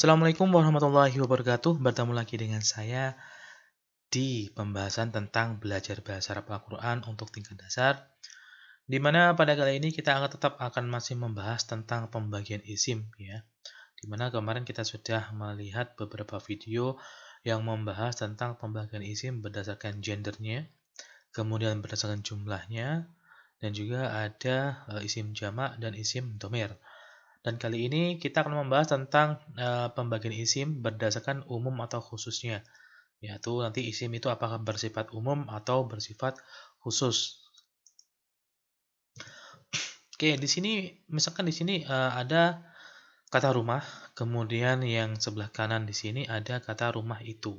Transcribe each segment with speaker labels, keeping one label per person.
Speaker 1: Assalamualaikum warahmatullahi wabarakatuh. Bertemu lagi dengan saya di pembahasan tentang belajar bahasa Arab Al-Quran untuk tingkat dasar, di mana pada kali ini kita tetap akan masih membahas tentang pembagian isim, ya. Di mana kemarin kita sudah melihat beberapa video yang membahas tentang pembagian isim berdasarkan gendernya, kemudian berdasarkan jumlahnya, dan juga ada isim jamak dan isim domir. Dan kali ini kita akan membahas tentang pembagian isim berdasarkan umum atau khususnya. Yaitu nanti isim itu apakah bersifat umum atau bersifat khusus. Oke, di sini misalkan di sini ada kata rumah, kemudian yang sebelah kanan di sini ada kata rumah itu.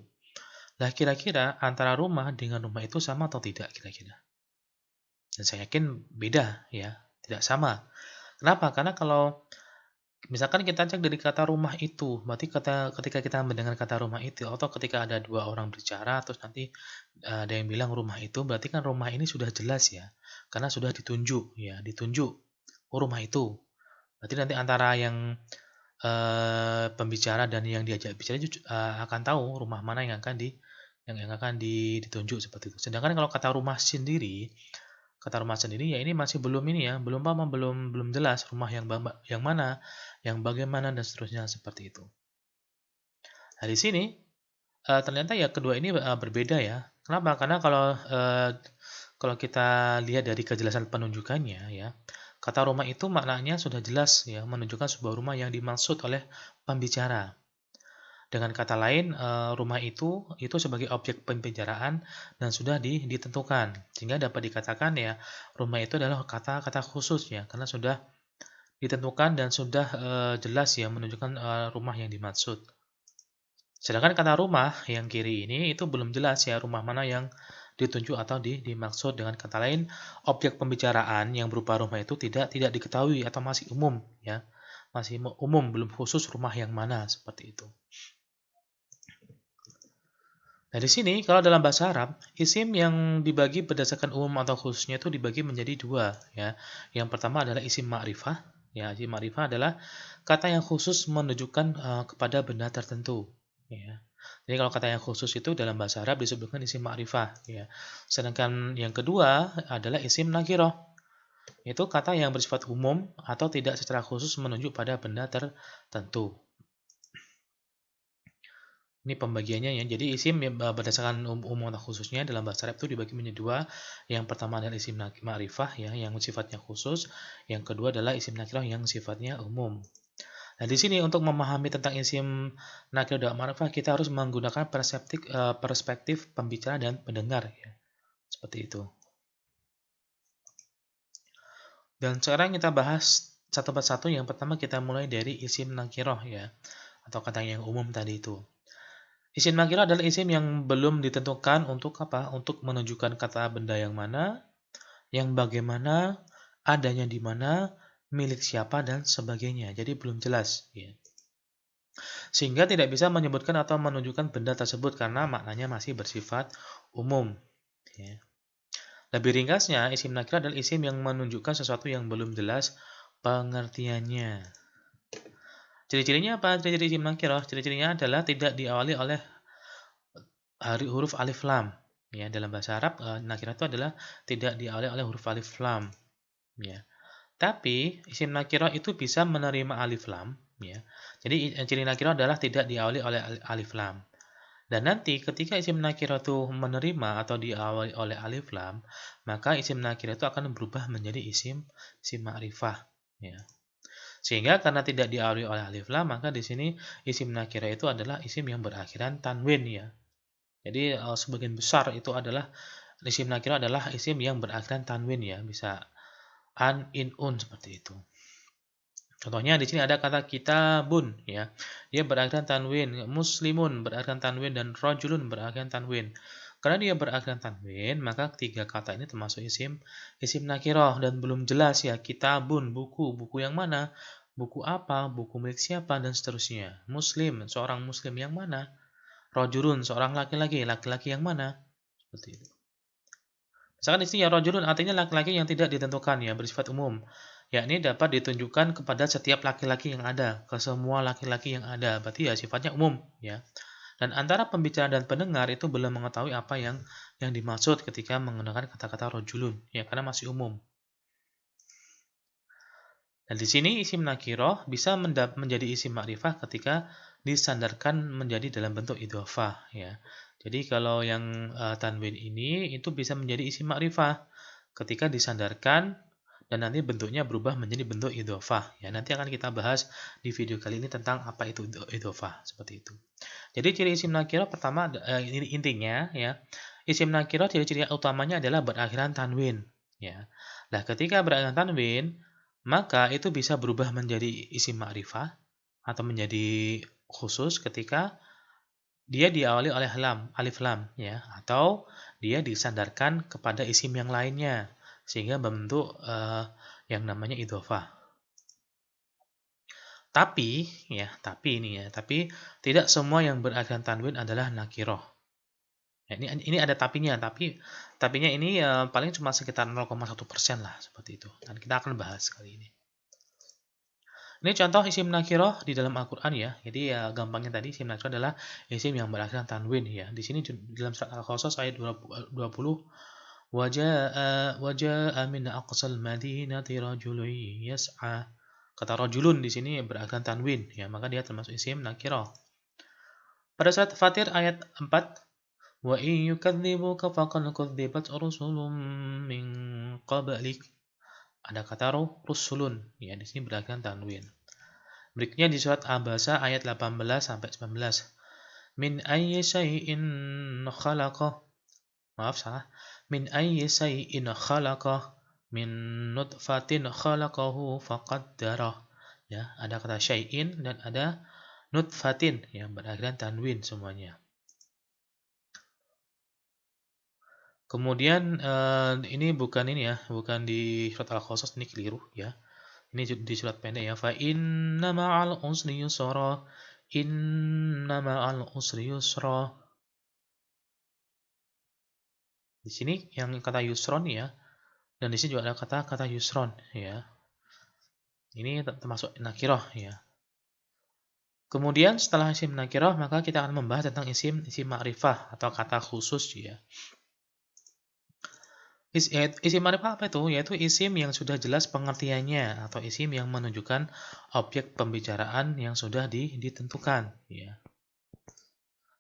Speaker 1: Nah, kira-kira antara rumah dengan rumah itu sama atau tidak kira-kira? Dan saya yakin beda ya, tidak sama. Kenapa? Karena kalau misalkan kita cek dari kata rumah itu, berarti ketika kita mendengar kata rumah itu, atau ketika ada dua orang berbicara, terus nanti ada yang bilang rumah itu, berarti kan rumah ini sudah jelas ya, karena sudah ditunjuk ya, ditunjuk, oh rumah itu. Berarti nanti antara yang pembicara dan yang diajak bicara akan tahu rumah mana yang akan ditunjuk seperti itu. Sedangkan kalau kata rumah sendiri ya ini masih belum ini ya, belum paham, belum jelas rumah yang mana, yang bagaimana dan seterusnya seperti itu. Nah, di sini ternyata ya kedua ini berbeda ya. Kenapa? Karena kalau kita lihat dari kejelasan penunjukannya ya, kata rumah itu maknanya sudah jelas ya, menunjukkan sebuah rumah yang dimaksud oleh pembicara. Dengan kata lain, rumah itu sebagai objek pembicaraan dan sudah ditentukan. Sehingga dapat dikatakan ya, rumah itu adalah kata-kata khusus ya, karena sudah ditentukan dan sudah jelas ya menunjukkan rumah yang dimaksud. Sedangkan kata rumah yang kiri ini itu belum jelas ya rumah mana yang ditunjuk atau dimaksud. Dengan kata lain, objek pembicaraan yang berupa rumah itu tidak diketahui atau masih umum ya. Masih umum, belum khusus rumah yang mana seperti itu. Nah, di sini kalau dalam bahasa Arab, isim yang dibagi berdasarkan umum atau khususnya itu dibagi menjadi dua, ya. Yang pertama adalah isim ma'rifah. Ya, isim ma'rifah adalah kata yang khusus menunjukkan kepada benda tertentu, ya. Jadi kalau kata yang khusus itu dalam bahasa Arab disebutkan isim ma'rifah, ya. Sedangkan yang kedua adalah isim nakirah. Itu kata yang bersifat umum atau tidak secara khusus menunjuk pada benda tertentu. Ini pembagiannya ya. Jadi isim berdasarkan umum atau khususnya dalam bahasa Arab itu dibagi menjadi dua. Yang pertama adalah isim ma'rifah ya, yang sifatnya khusus. Yang kedua adalah isim nakirah yang sifatnya umum. Nah, di sini untuk memahami tentang isim nakirah dan ma'rifah kita harus menggunakan perspektif pembicara dan pendengar ya. Seperti itu. Dan sekarang kita bahas satu persatu. Yang pertama kita mulai dari isim nakirah ya, atau kata yang umum tadi itu. Isim nakirah adalah isim yang belum ditentukan untuk apa? Untuk menunjukkan kata benda yang mana, yang bagaimana, adanya di mana, milik siapa, dan sebagainya. Jadi belum jelas. Ya. Sehingga tidak bisa menyebutkan atau menunjukkan benda tersebut karena maknanya masih bersifat umum. Ya. Lebih ringkasnya, isim nakirah adalah isim yang menunjukkan sesuatu yang belum jelas pengertiannya. Ciri-cirinya apa? Ciri-ciri isim nakirah? Ciri-cirinya adalah tidak diawali oleh huruf alif lam. Ya, dalam bahasa Arab nakirah itu adalah tidak diawali oleh huruf alif lam. Ya. Tapi isim nakirah itu bisa menerima alif lam. Ya. Jadi ciri nakirah adalah tidak diawali oleh alif lam. Dan nanti ketika isim nakirah itu menerima atau diawali oleh alif lam, maka isim nakirah itu akan berubah menjadi isim ma'rifah. Ya. Sehingga karena tidak diawali oleh alif lam, maka di sini isim nakirah itu adalah isim yang berakhiran tanwin ya. Jadi sebagian besar itu adalah isim nakirah adalah isim yang berakhiran tanwin ya, bisa an, in, un seperti itu. Contohnya di sini ada kata kitabun ya. Dia berakhiran tanwin, muslimun berakhiran tanwin dan rajulun berakhiran tanwin. Karena dia berakhiran tanwin, maka tiga kata ini termasuk isim nakirah dan belum jelas ya. Kitabun buku yang mana? Buku apa? Buku milik siapa dan seterusnya. Muslim, seorang muslim yang mana? Rajulun, seorang laki-laki yang mana? Seperti itu. Misalkan di sini ya rajulun artinya laki-laki yang tidak ditentukan ya, bersifat umum. yakni dapat ditunjukkan kepada setiap laki-laki yang ada, ke semua laki-laki yang ada. Berarti ya sifatnya umum, ya. Dan antara pembicara dan pendengar itu belum mengetahui apa yang dimaksud ketika menggunakan kata-kata rojulun, ya, karena masih umum. Dan di sini isim nakiroh bisa menjadi isim makrifah ketika disandarkan menjadi dalam bentuk idhofah, ya. Jadi kalau yang tanwin ini itu bisa menjadi isim makrifah ketika disandarkan dan nanti bentuknya berubah menjadi bentuk idhofah, ya. Nanti akan kita bahas di video kali ini tentang apa itu idhofah, seperti itu. Jadi ciri isim nakiroh pertama, ini intinya, ya, isim nakiroh ciri-ciri utamanya adalah berakhiran tanwin, ya. Nah, ketika berakhiran tanwin, maka itu bisa berubah menjadi isim ma'rifah atau menjadi khusus ketika dia diawali oleh alif lam, ya, atau dia disandarkan kepada isim yang lainnya sehingga membentuk yang namanya idhofah. Tapi, ya, tapi tidak semua yang berakhiran tanwin adalah nakiroh. Ya, ini ada tapinya, tapinya ini paling cuma sekitar 0,1% lah, seperti itu. Dan kita akan bahas kali ini. Ini contoh isim nakiroh di dalam Al-Quran, ya. Jadi ya gampangnya tadi isim nakiroh adalah isim yang berakhiran tanwin, ya. Di sini dalam surat Al-Qasas ayat 20, waja'a min aqsal madinati rajulun yas'a. Kata rajulun di sini berakhiran tanwin, ya, maka dia termasuk isim nakirah. Pada surat Fatir ayat 4, wa in yukadzibuka faqad kudzibat rusulun min qablik. Ada kata rusulun, ya, di sini berakhiran tanwin. Berikutnya di surat Abasa ayat 18 sampai 19. Min ayyi syai'in khalaqah. Maaf, salah. Min ayyi syai'in khalaqah. Min nutfatin khalaqahu faqaddarah. Ya, ada kata syai'in dan ada nutfatin yang berakhiran tanwin semuanya. Kemudian ini bukan di surat Al-Qasas, ini keliru, ya. Ini di surat pendek, ya. Fa inna ma'al usri yusra. Inna ma'al usri yusra. Di sini yang kata yusron, ya. Dan di sini juga ada kata yusron, ya. Ini termasuk nakirah, ya. Kemudian setelah isim nakirah, maka kita akan membahas tentang isim ma'rifah atau kata khusus, ya. Isim ma'rifah apa itu? Yaitu isim yang sudah jelas pengertiannya atau isim yang menunjukkan objek pembicaraan yang sudah ditentukan, ya.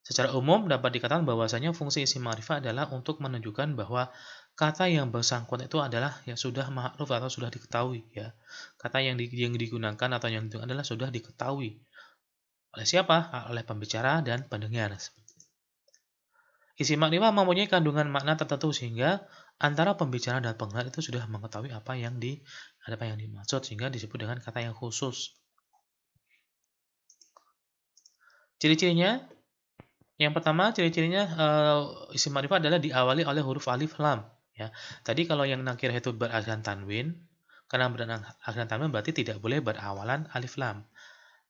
Speaker 1: Secara umum dapat dikatakan bahwasanya fungsi isim ma'rifah adalah untuk menunjukkan bahwa kata yang bersangkutan itu adalah yang sudah ma'ruf atau sudah diketahui, ya. Kata yang digunakan atau yang ditentukan adalah sudah diketahui. Oleh siapa? Oleh pembicara dan pendengar. Isim ma'rifah mempunyai kandungan makna tertentu sehingga antara pembicara dan pendengar itu sudah mengetahui apa yang dimaksud sehingga disebut dengan kata yang khusus. Ciri-cirinya, yang pertama ciri-cirinya isim ma'rifah adalah diawali oleh huruf alif lam, ya. Tadi kalau yang nakirah itu berakhiran tanwin, karena berakhiran tanwin berarti tidak boleh berawalan alif lam.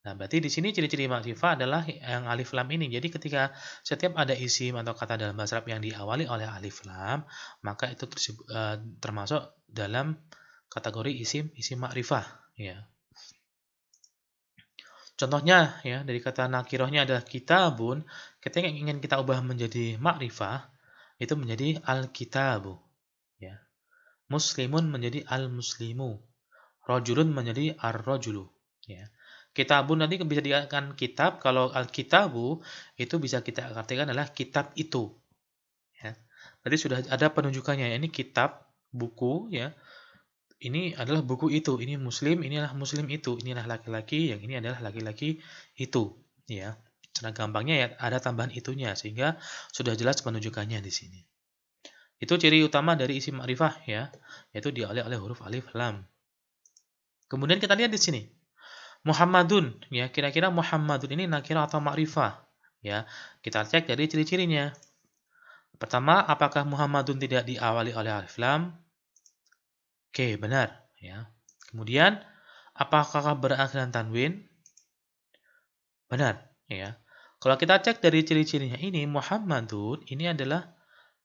Speaker 1: Nah, berarti di sini ciri-ciri makrifah adalah yang alif lam ini. Jadi ketika setiap ada isim atau kata dalam bahasa Arab yang diawali oleh alif lam, maka itu termasuk dalam kategori isim makrifah, ya. Contohnya, ya, dari kata nakirohnya adalah kitabun, ketika ingin kita ubah menjadi makrifah, itu menjadi al-kitabu, ya. Muslimun menjadi al-muslimu. Rojulun menjadi ar-rojulu, ya. Kitabun nanti bisa dikatakan kitab. Kalau al-kitabu itu bisa kita artikan adalah kitab itu, ya. Berarti sudah ada penunjukannya, ya. Ini kitab, buku, ya. Ini adalah buku itu. Ini muslim, inilah muslim itu. Inilah laki-laki, yang ini adalah laki-laki itu, ya. Cara gampangnya ya ada tambahan itunya sehingga sudah jelas penunjukannya di sini. Itu ciri utama dari isim ma'rifah, ya, yaitu diawali oleh huruf alif lam. Kemudian kita lihat di sini. Muhammadun, ya, kira-kira Muhammadun ini nakirah atau ma'rifah, ya. Kita cek dari ciri-cirinya. Pertama, apakah Muhammadun tidak diawali oleh alif lam? Oke, benar, ya. Kemudian, apakah berakhiran tanwin? Benar, ya. Kalau kita cek dari ciri-cirinya ini, Muhammadun ini adalah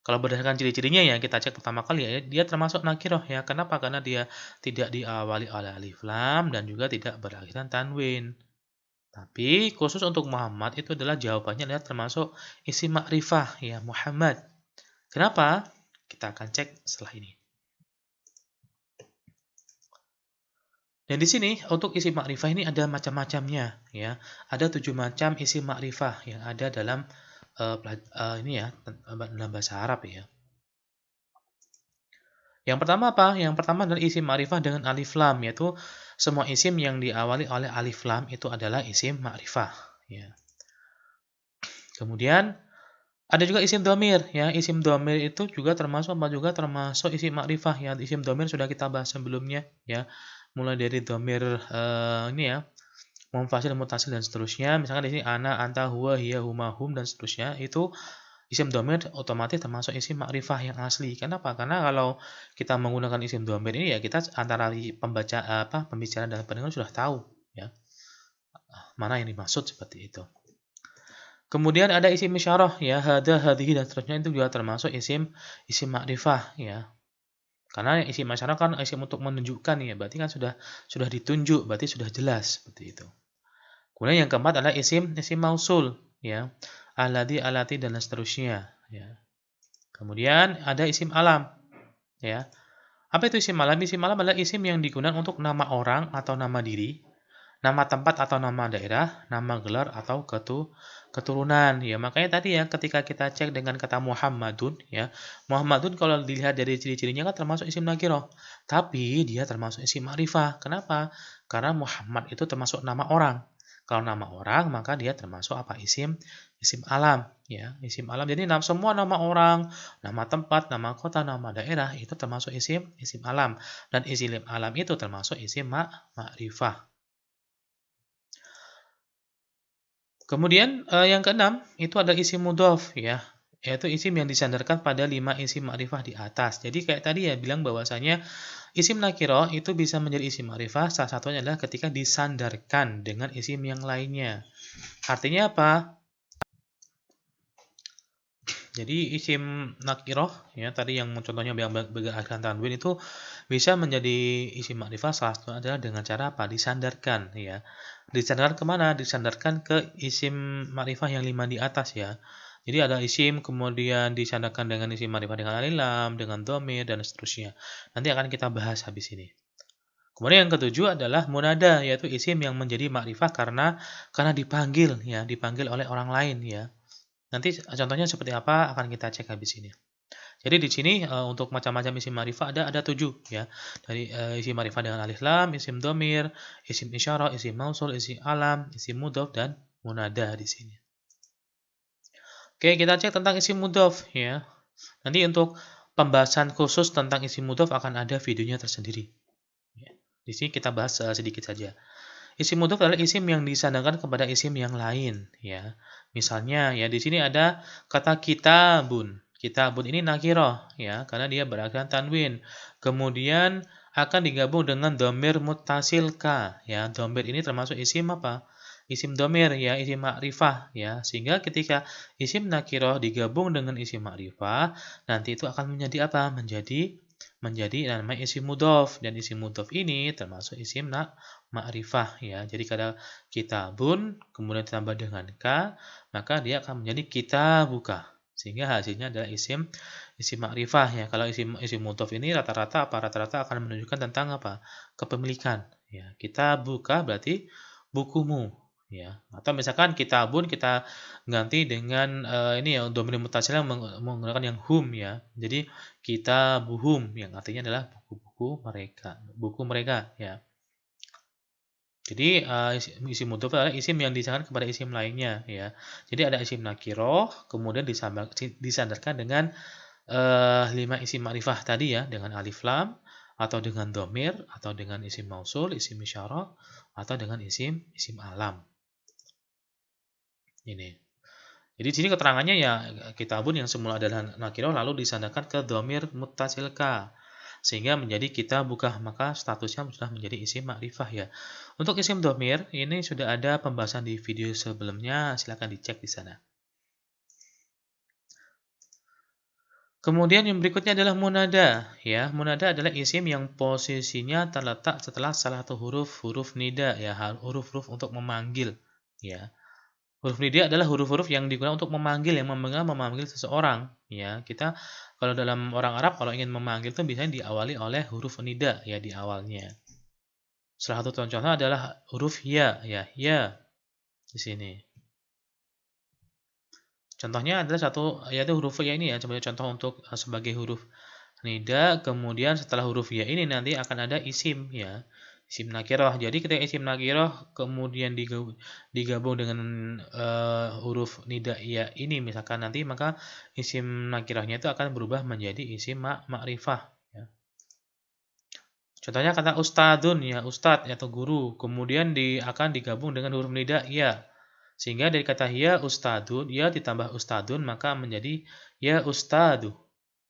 Speaker 1: Kalau berdasarkan ciri-cirinya ya kita cek pertama kali ya, dia termasuk nakiroh ya. Kenapa? Karena dia tidak diawali oleh alif lam dan juga tidak berakhiran tanwin. Tapi khusus untuk Muhammad itu adalah jawabannya adalah termasuk isim makrifah ya, Muhammad. Kenapa? Kita akan cek setelah ini. Dan di sini untuk isim makrifah ini ada macam-macamnya ya. Ada 7 macam isim makrifah yang ada dalam ini ya, dalam bahasa Arab ya. Yang pertama apa? Yang pertama adalah isim makrifah dengan alif lam, yaitu semua isim yang diawali oleh alif lam itu adalah isim makrifah ya. Kemudian ada juga isim domir ya. Isim domir itu juga termasuk apa? Juga termasuk isim makrifah ya. Isim domir sudah kita bahas sebelumnya ya. Mulai dari domir ini ya, munfasil, mutasil dan seterusnya. Misalkan di sini ana, anta, huwa, hiya, huma, hum dan seterusnya. Itu isim domir otomatis termasuk isim makrifah yang asli. Kenapa? Karena kalau kita menggunakan isim domir ini ya kita antara pembaca pembicara dan pendengar sudah tahu ya mana yang dimaksud seperti itu. Kemudian ada isim isyarah ya, hada, hadhihi dan seterusnya itu juga termasuk isim makrifah ya. Karena isim isyarah kan isim untuk menunjukkan ya, berarti kan sudah ditunjuk, berarti sudah jelas seperti itu. Kemudian yang keempat adalah isim mausul ya. Alladhi, alati dan seterusnya ya. Kemudian ada isim alam ya. Apa itu isim alam? Isim alam adalah isim yang digunakan untuk nama orang atau nama diri, nama tempat atau nama daerah, nama gelar atau keturunan ya. Makanya tadi ya ketika kita cek dengan kata Muhammadun ya. Muhammadun kalau dilihat dari ciri-cirinya kan termasuk isim nakirah, tapi dia termasuk isim ma'rifah. Kenapa? Karena Muhammad itu termasuk nama orang. Kalau nama orang maka dia termasuk apa? Isim alam ya, isim alam. Jadi semua nama orang, nama tempat, nama kota, nama daerah itu termasuk isim alam, dan isim alam itu termasuk isim ma'rifah. Kemudian yang keenam itu ada isim mudhof ya, yaitu isim yang disandarkan pada 5 isim ma'rifah di atas. Jadi kayak tadi ya bilang bahwasanya isim nakiro itu bisa menjadi isim ma'rifah, salah satunya adalah ketika disandarkan dengan isim yang lainnya. Artinya apa? Jadi isim nakiroh ya tadi yang contohnya yang berakhiran tanwin itu bisa menjadi isim makrifah salah satunya adalah dengan cara apa? Disandarkan ya. Disandarkan kemana? Disandarkan ke isim makrifah yang 5 di atas ya. Jadi ada isim kemudian disandarkan dengan isim makrifah dengan alif lam, dengan dhamir dan seterusnya. Nanti akan kita bahas habis ini. Kemudian yang ketujuh adalah munada, yaitu isim yang menjadi makrifah karena dipanggil ya, dipanggil oleh orang lain ya. Nanti contohnya seperti apa akan kita cek habis ini. Jadi di sini untuk macam-macam isim ma'rifah ada 7 ya. Dari isim ma'rifah dengan alif lam, isim dhamir, isim isyarah, isim mausul, isim alam, isim mudhof dan munada di sini. Oke, kita cek tentang isim mudhof ya. Nanti untuk pembahasan khusus tentang isim mudhof akan ada videonya tersendiri. Ya. Di sini kita bahas sedikit saja. Isim mudhof adalah isim yang disandarkan kepada isim yang lain ya. Misalnya ya di sini ada kata kitabun. Kitabun ini nakirah ya karena dia berakhiran tanwin. Kemudian akan digabung dengan dhamir muttasil ka ya. Dhamir ini termasuk isim apa? Isim dhamir ya, isim makrifah ya. Sehingga ketika isim nakirah digabung dengan isim makrifah, nanti itu akan menjadi apa? Menjadi namanya isim mudhof, dan isim mudhof ini termasuk isim ma'rifah ya. Jadi kalau kitabun kemudian ditambah dengan ka, maka dia akan menjadi kitabuka. Sehingga hasilnya adalah isim ma'rifah ya. Kalau isim mudhof ini rata-rata akan menunjukkan tentang apa? Kepemilikan ya. Kitabuka berarti bukumu ya. Atau misalkan kitabun kita ganti dengan ini ya dhamir muttasil menggunakan yang hum ya. Jadi kitabuhum yang artinya adalah buku mereka ya. Jadi isim mudhof adalah isim yang disandarkan kepada isim lainnya ya. Jadi ada isim nakiroh kemudian disandarkan dengan 5 isim ma'rifah tadi ya, dengan alif lam atau dengan dhamir atau dengan isim mausul, isim isyarah atau dengan isim alam. Ini. Jadi di sini keterangannya ya kitabun yang semula adalah nakiroh lalu disandarkan ke dhamir muttasil ka, sehingga menjadi kita buka, maka statusnya sudah menjadi isim ma'rifah ya. Untuk isim dhamir ini sudah ada pembahasan di video sebelumnya, silahkan dicek di sana. Kemudian yang berikutnya adalah munada, ya. Munada adalah isim yang posisinya terletak setelah salah satu huruf nida, ya, huruf-huruf untuk memanggil, ya. Huruf nida adalah huruf-huruf yang digunakan untuk memanggil, yang memanggil seseorang, ya. Kita kalau dalam orang Arab kalau ingin memanggil itu biasanya diawali oleh huruf nida, ya, di awalnya. Salah satu contohnya adalah huruf ya, ya di sini. Contohnya adalah yaitu huruf ya ini, ya, sebagai contoh untuk sebagai huruf nida. Kemudian setelah huruf ya ini nanti akan ada isim, ya, isim nakirah. Jadi ketika isim nakirah kemudian digabung dengan huruf nida ya ini misalkan nanti, maka isim nakirahnya itu akan berubah menjadi isim ma'rifah, ya. Contohnya kata ustadun, ya, ustad atau guru, kemudian akan digabung dengan huruf nida ya. Sehingga dari kata ya ustadun, ya ditambah ustadun maka menjadi ya ustadu,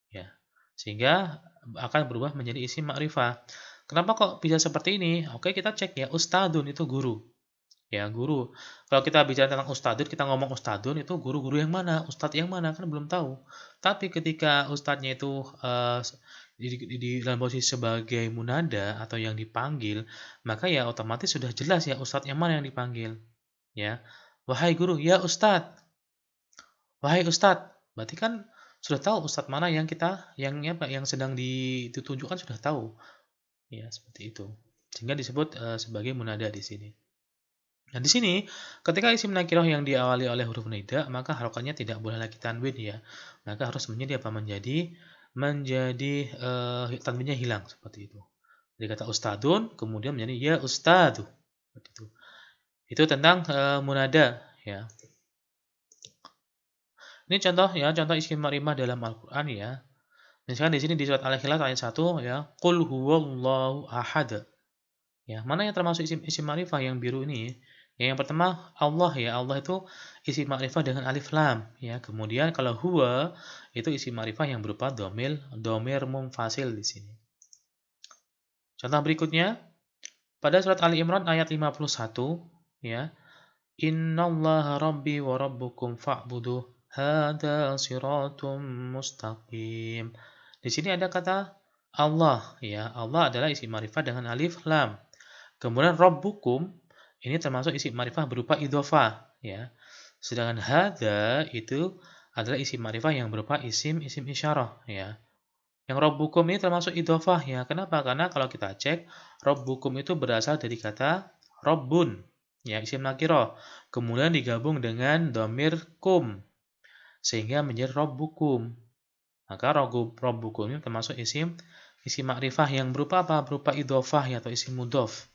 Speaker 1: ya. Sehingga akan berubah menjadi isim ma'rifah. Kenapa kok bisa seperti ini? Oke, kita cek, ya, ustadun itu guru. Ya, guru. Kalau kita bicara tentang ustadun, kita ngomong ustadun itu guru-guru yang mana, ustadz yang mana, kan belum tahu. Tapi ketika ustadznya itu di dalam posisi sebagai munada atau yang dipanggil, maka ya otomatis sudah jelas, ya, ustadz yang mana yang dipanggil, ya. Wahai guru, ya ustadz. Wahai ustadz. Berarti kan sudah tahu ustadz mana yang yang sedang ditunjukkan, sudah tahu, ya, seperti itu. Sehingga disebut sebagai munada di sini. Nah, di sini ketika isim nakirah yang diawali oleh huruf nida, maka harokatnya tidak boleh lagi tanwin, ya. Maka harus menjadi apa? Menjadi tanwinnya hilang seperti itu. Jadi kata ustadun kemudian menjadi ya ustadu. Seperti itu. Itu tentang munada, ya. Ini contoh, ya, contoh isim ma'rifah dalam Al-Qur'an, ya. Misalkan di sini di surat Al-Ikhlas ayat 1, ya, qul huwallahu ahad. Ya, mana yang termasuk isim ma'rifah yang biru ini? Ya, yang pertama Allah, ya. Allah itu isim ma'rifah dengan alif lam, ya. Kemudian kalau huwa itu isim ma'rifah yang berupa domir munfasil di sini. Contoh berikutnya pada surat Ali Imran ayat 51, ya. Innallaha rabbi wa rabbukum fa'buduh hadza shiratum mustaqim. Di sini ada kata Allah, ya. Allah adalah isim ma'rifah dengan alif lam. Kemudian rabbukum ini termasuk isim ma'rifah berupa idhofah, ya. Sedangkan hadza itu adalah isim ma'rifah yang berupa isim isyarah, ya. Yang rabbukum ini termasuk idhofah, ya. Kenapa? Karena kalau kita cek rabbukum itu berasal dari kata rabbun, ya, isim nakirah. Kemudian digabung dengan dhamir kum sehingga menjadi rabbukum. Maka rabbukum ini termasuk isim ma'rifah yang berupa apa? Berupa idhofah, ya, atau isim mudhof.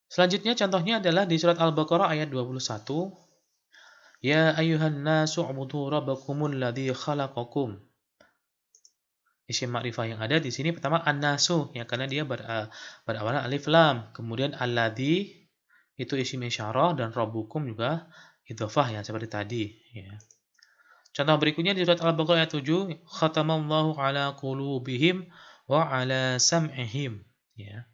Speaker 1: Selanjutnya contohnya adalah di surat Al-Baqarah ayat 21. Ya ayyuhan nasu ubudu rabbakumul ladzi khalaqakum. Isim ma'rifah yang ada di sini pertama an-nasu, ya, karena dia berawalan alif lam. Kemudian alladzi itu isim isyarah dan rabbukum juga idhofah, ya, seperti tadi, ya. Contoh berikutnya di surat Al-Baqarah ayat 7, khatamallahu ala qulubihim wa ala sam'ihim, ya.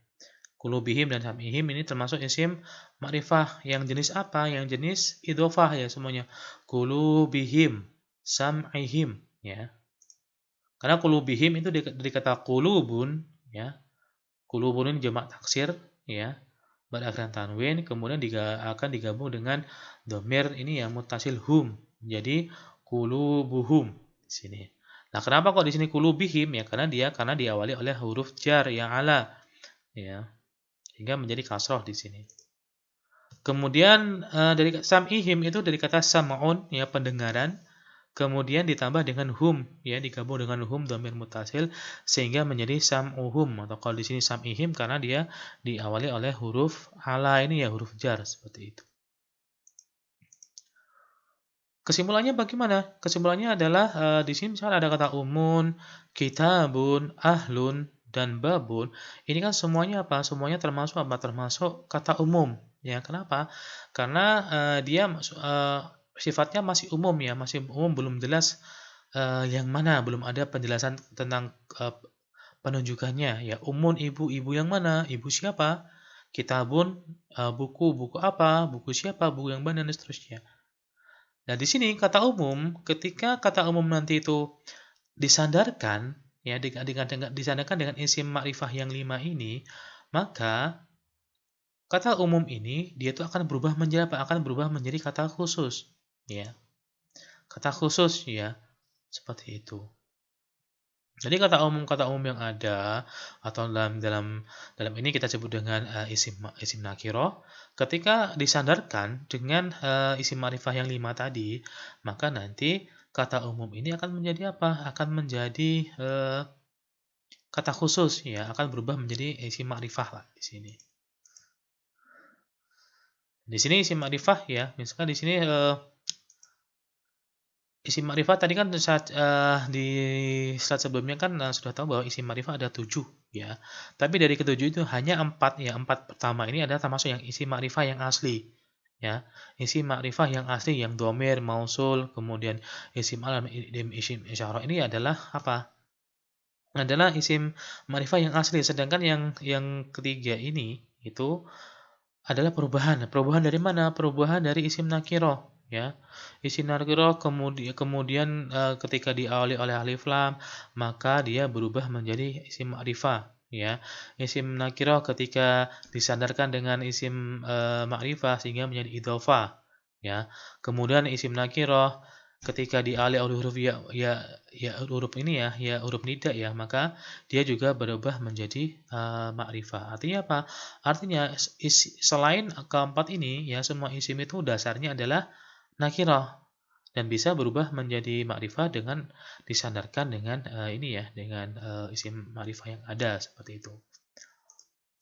Speaker 1: Qulubihim dan sam'ihim ini termasuk isim ma'rifah yang jenis apa? Yang jenis idhofah, ya, semuanya. Qulubihim, sam'ihim, ya. Karena qulubihim itu dari kata qulubun, ya. Qulubun ini jamak taksir, ya. Berakhiran tanwin, kemudian akan digabung dengan dhamir ini, ya, muttasil hum. Jadi qulubuhum di sini. Nah, kenapa kok di sini qulubihim? Ya, karena diawali oleh huruf jar yang ala, ya. Sehingga menjadi kasroh di sini. Kemudian dari sam'ihim itu dari kata sam'un, ya, pendengaran. Kemudian ditambah dengan hum, ya, digabung dengan hum dhamir muttasil sehingga menjadi sam'uhum, atau kalau di sini sam'ihim karena dia diawali oleh huruf ala ini, ya, huruf jar seperti itu. Kesimpulannya bagaimana? Kesimpulannya adalah di sini misalnya ada kata umun, kitabun, ahlun, dan babun. Ini kan semuanya apa? Semuanya termasuk apa? Termasuk kata umum. Ya, kenapa? Karena dia sifatnya masih umum, ya, masih umum, belum jelas yang mana, belum ada penjelasan tentang penunjukannya. Ya, umun ibu yang mana? Ibu siapa? Kitabun buku apa? Buku siapa? Buku yang mana, dan seterusnya. Nah, di sini kata umum, ketika kata umum nanti itu disandarkan, ya, disandarkan dengan isim ma'rifah yang 5 ini, maka kata umum ini dia itu akan berubah menjadi apa? Akan berubah menjadi kata khusus, ya. Kata khusus, ya, seperti itu. Jadi kata umum yang ada atau dalam ini kita sebut dengan isim nakiro. Ketika disandarkan dengan isim ma'rifah yang 5 tadi, maka nanti kata umum ini akan menjadi apa? Akan menjadi kata khusus, ya, akan berubah menjadi isim ma'rifah lah di sini. Di sini isim ma'rifah, ya, misalkan di sini isim ma'rifah tadi kan di slide sebelumnya kan sudah tahu bahwa isim ma'rifah ada 7, ya. Tapi dari ketujuh itu hanya 4, ya. 4 pertama ini adalah termasuk yang isim ma'rifah yang asli, ya. Isim ma'rifah yang asli yang dhamir, mausul, kemudian isim alam, isim isyarah ini adalah apa? Adalah isim ma'rifah yang asli. Sedangkan yang ketiga ini itu adalah perubahan. Perubahan dari mana? Perubahan dari isim nakiro, ya. Isim nakiro kemudian ketika diawali oleh alif lam, maka dia berubah menjadi isim ma'rifah, ya. Isim nakiro ketika disandarkan dengan isim ma'rifah sehingga menjadi idhofah, ya. Kemudian isim nakiro ketika diawali oleh huruf huruf ini, ya huruf nida, ya, maka dia juga berubah menjadi ma'rifah. Artinya apa? Artinya selain keempat ini, ya, semua isim itu dasarnya adalah nakirah dan bisa berubah menjadi makrifah dengan disandarkan dengan ini, ya, dengan isim makrifah yang ada seperti itu.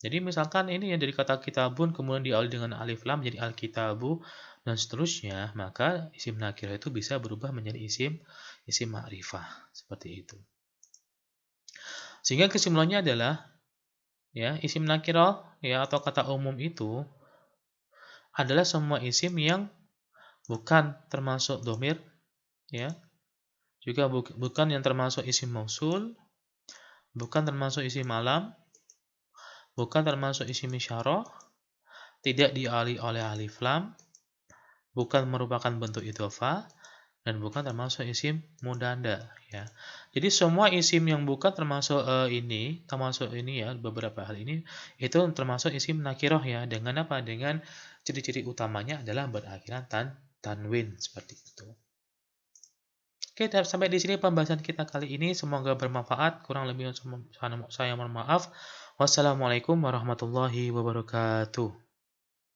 Speaker 1: Jadi misalkan ini, ya, dari kata kitabun kemudian diawali dengan alif lam menjadi alkitabu dan seterusnya, maka isim nakirah itu bisa berubah menjadi isim makrifah seperti itu. Sehingga kesimpulannya adalah, ya, isim nakirah, ya, atau kata umum itu adalah semua isim yang bukan termasuk domir, ya, juga bukan yang termasuk isim mausul, bukan termasuk isim alam, bukan termasuk isim isyarah, tidak diawali oleh alif lam, bukan merupakan bentuk idhofah, dan bukan termasuk isim mudanda, ya. Jadi semua isim yang bukan termasuk ini, ya, beberapa hal ini itu termasuk isim nakirah, ya, dengan apa? Dengan ciri-ciri utamanya adalah berakhiran tanwin seperti itu. Oke, sampai di sini pembahasan kita kali ini. Semoga bermanfaat. Kurang lebih saya mohon maaf. Wassalamualaikum warahmatullahi wabarakatuh.